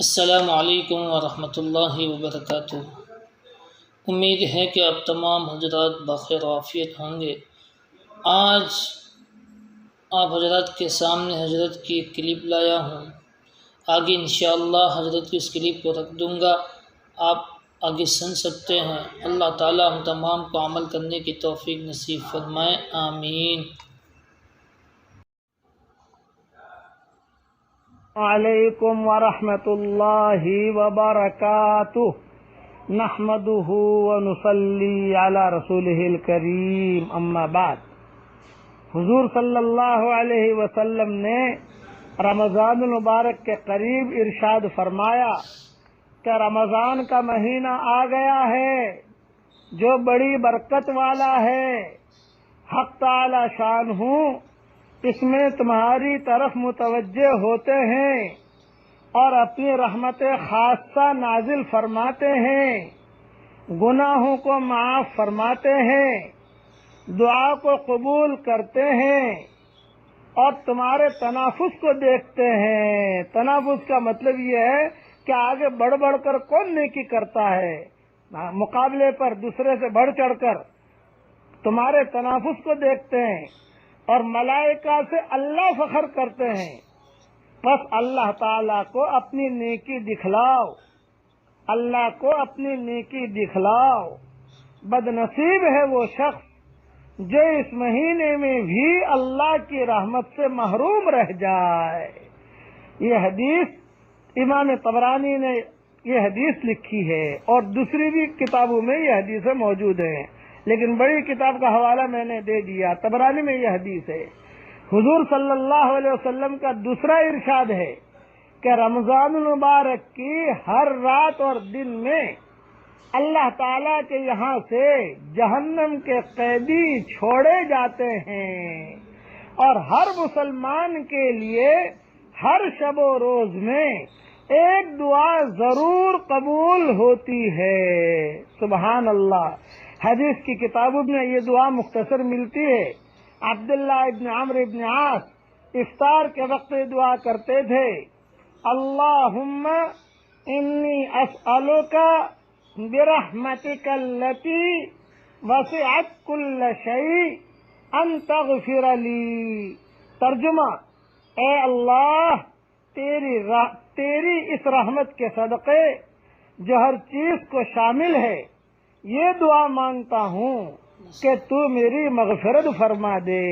السلام علیکم ورحمۃ اللہ وبرکاتہ۔ امید ہے کہ آپ تمام حضرات بخیر و عافیت ہوں گے۔ آج آپ حضرات کے سامنے حضرت کی ایک کلپ لایا ہوں۔ آگے انشاءاللہ حضرت کی اس کلپ کو رکھ دوں گا، آپ آگے سن سکتے ہیں۔ اللہ تعالی ہم تمام کو عمل کرنے کی توفیق نصیب فرمائے، آمین۔ علیکم ورحمۃ اللہ وبرکاتہ، نحمدہ ونصلی علی رسولہ الکریم، اما بعد۔ حضور صلی اللہ علیہ وسلم نے رمضان المبارک کے قریب ارشاد فرمایا کہ رمضان کا مہینہ آ گیا ہے جو بڑی برکت والا ہے، حق تعالی شان ہوں اس میں تمہاری طرف متوجہ ہوتے ہیں اور اپنی رحمت خاصہ نازل فرماتے ہیں، گناہوں کو معاف فرماتے ہیں، دعا کو قبول کرتے ہیں اور تمہارے تنافس کو دیکھتے ہیں۔ تنافس کا مطلب یہ ہے کہ آگے بڑھ بڑھ کر کون نیکی کرتا ہے، مقابلے پر دوسرے سے بڑھ چڑھ کر تمہارے تنافس کو دیکھتے ہیں اور ملائکہ سے اللہ فخر کرتے ہیں۔ بس اللہ تعالیٰ کو اپنی نیکی دکھلاؤ، اللہ کو اپنی نیکی دکھلاؤ۔ بد نصیب ہے وہ شخص جو اس مہینے میں بھی اللہ کی رحمت سے محروم رہ جائے۔ یہ حدیث امام طبرانی نے یہ حدیث لکھی ہے اور دوسری بھی کتابوں میں یہ حدیثیں موجود ہیں، لیکن بڑی کتاب کا حوالہ میں نے دے دیا، طبرانی میں یہ حدیث ہے۔ حضور صلی اللہ علیہ وسلم کا دوسرا ارشاد ہے کہ رمضان المبارک کی ہر رات اور دن میں اللہ تعالیٰ کے یہاں سے جہنم کے قیدی چھوڑے جاتے ہیں اور ہر مسلمان کے لیے ہر شب و روز میں ایک دعا ضرور قبول ہوتی ہے۔ سبحان اللہ۔ حدیث کی کتابوں میں یہ دعا مختصر ملتی ہے۔ عبداللہ ابن عمرو ابن عاص افطار کے وقت یہ دعا کرتے تھے، اللہم انی اسألک برحمتک التی وسعت کل شیء ان تغفر لی۔ ترجمہ، اے اللہ تیری اس رحمت کے صدقے جو ہر چیز کو شامل ہے یہ دعا مانگتا ہوں کہ تو میری مغفرت فرما دے۔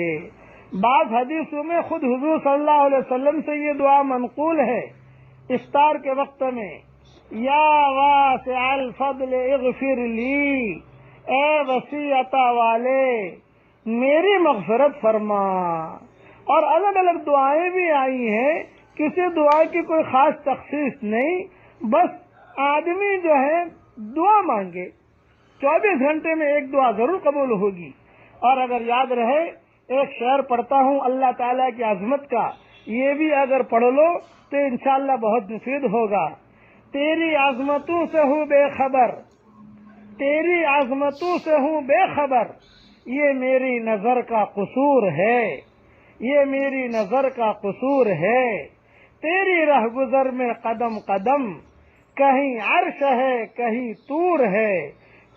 بعض حدیثوں میں خود حضور صلی اللہ علیہ وسلم سے یہ دعا منقول ہے افطار کے وقت میں، یا واسع الفضل اغفر لی، اے وسیع عطا والے میری مغفرت فرما۔ اور الگ الگ دعائیں بھی آئی ہیں، کسی دعا کی کوئی خاص تخصیص نہیں، بس آدمی جو ہے دعا مانگے، 24 گھنٹے میں ایک دعا ضرور قبول ہوگی۔ اور اگر یاد رہے، ایک شعر پڑھتا ہوں اللہ تعالیٰ کی عظمت کا، یہ بھی اگر پڑھ لو تو انشاءاللہ بہت مفید ہوگا۔ تیری عظمتوں سے ہوں بے خبر، تیری عظمتوں سے ہوں بے خبر، یہ میری نظر کا قصور ہے، یہ میری نظر کا قصور ہے۔ تیری رہ گزر میں قدم قدم، کہیں عرش ہے کہیں طور ہے،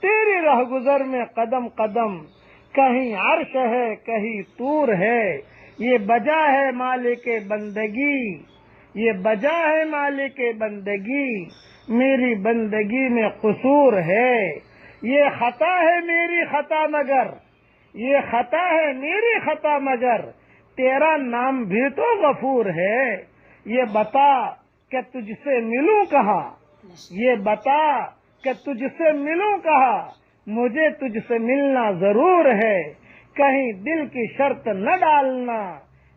تیری رہ گزر میں قدم قدم، کہیں عرش ہے کہیں طور ہے۔ یہ بجا ہے مالک بندگی، یہ بجا ہے مالک بندگی، میری بندگی میں قصور ہے۔ یہ خطا ہے میری خطا مگر، یہ خطا ہے میری خطا مگر، تیرا نام بھی تو غفور ہے۔ یہ بتا کہ تجھ سے ملوں کہاں، یہ بتا کہ تجھ سے ملوں کہاں، مجھے تجھ سے ملنا ضرور ہے، کہیں دل کی شرط نہ ڈالنا،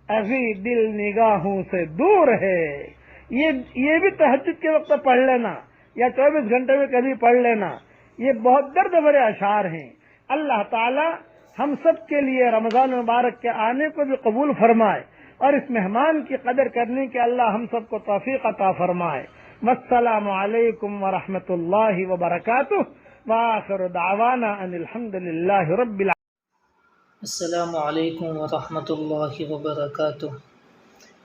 ابھی دل نگاہوں سے دور ہے۔ یہ بھی تہجد کے وقت پڑھ لینا یا 24 گھنٹے میں کبھی پڑھ لینا، یہ بہت درد بھرے اشعار ہیں۔ اللہ تعالی ہم سب کے لیے رمضان مبارک کے آنے کو بھی قبول فرمائے اور اس مہمان کی قدر کرنے کے اللہ ہم سب کو توفیق عطا فرمائے۔ والسلام علیکم ورحمۃ اللہ وبرکاتہ، وآخر دعوانا ان الحمد للہ رب العالمین۔ السلام علیکم ورحمۃ اللہ وبرکاتہ۔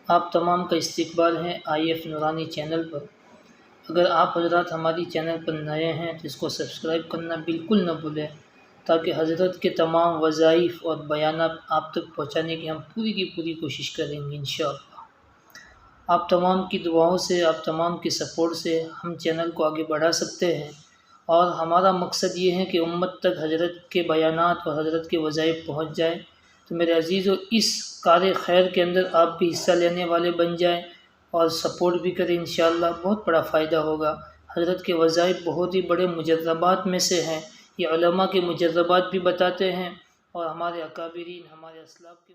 آپ تمام کا استقبال ہے IF نورانی چینل پر۔ اگر آپ حضرات ہماری چینل پر نئے ہیں تو اس کو سبسکرائب کرنا بالکل نہ بھولیں، تاکہ حضرت کے تمام وظائف اور بیانات آپ تک پہنچانے کی ہم پوری کی پوری کوشش کریں گے انشاءاللہ۔ آپ تمام کی دعاؤں سے، آپ تمام کی سپورٹ سے ہم چینل کو آگے بڑھا سکتے ہیں، اور ہمارا مقصد یہ ہے کہ امت تک حضرت کے بیانات اور حضرت کے وظائف پہنچ جائے۔ تو میرے عزیزو، اس کار خیر کے اندر آپ بھی حصہ لینے والے بن جائیں اور سپورٹ بھی کریں انشاءاللہ، بہت بڑا فائدہ ہوگا۔ حضرت کے وظائف بہت ہی بڑے مجربات میں سے ہیں، یہ علماء کے مجربات بھی بتاتے ہیں اور ہمارے اکابرین، ہمارے اسلاف کے